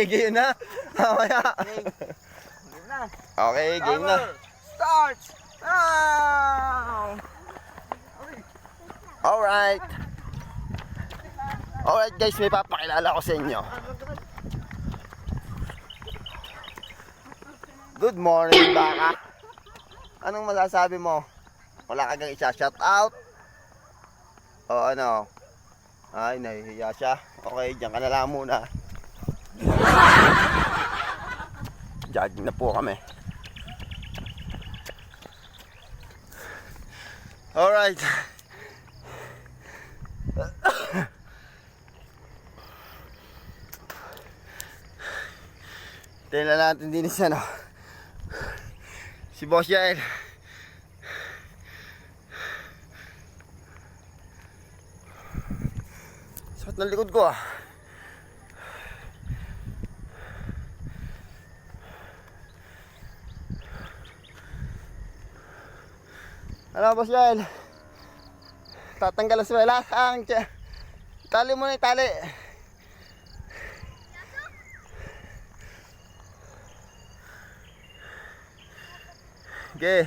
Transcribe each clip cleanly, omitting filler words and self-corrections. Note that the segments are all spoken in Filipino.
Sige, game na. Mamaya. Game na. Okay, game na. Starts now! Alright. Alright guys, may papakilala ko sa inyo. Good morning, baka. Anong masasabi mo? Wala ka gang isa-shout out? O ano? Ay, nahihiya siya. Okay, dyan ka na lang muna. Jogging na po kami. Alright. Tingnan natin din isa, no? Si Boss Yael. Sakit ng likod ko, ah. Ano, Boss Yael? Tatanggal ang swela. Tali mo na, itali. Okay.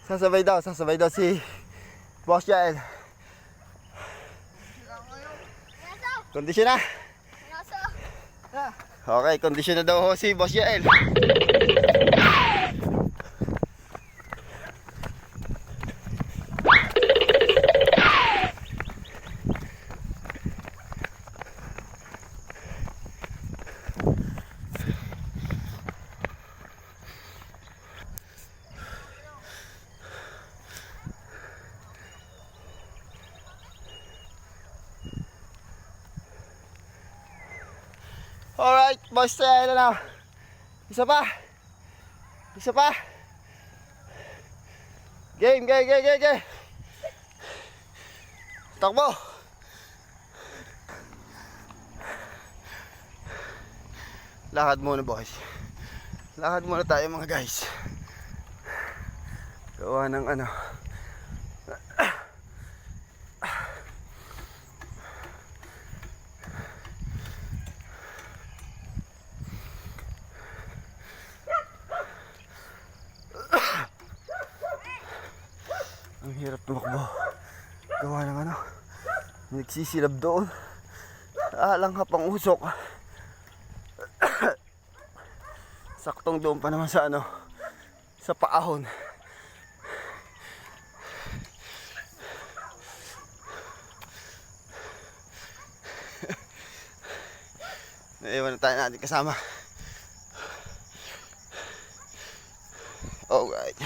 Sasabay daw si Boss Yael. Kondisyon na. Okay, kondisyon na daw ho si Boss Yael. Alright, boys, tayo na. Isa pa. Game. Takbo. Lakad muna, boys. Lakad muna tayo, mga guys. Gawa ng ano. Ang hirap tumakbo. Gawa ng ano. Nagsisilab doon. Alanghap ang usok. Saktong doon pa naman sa ano. Sa paahon. Naiwan na tayo natin kasama. Alright.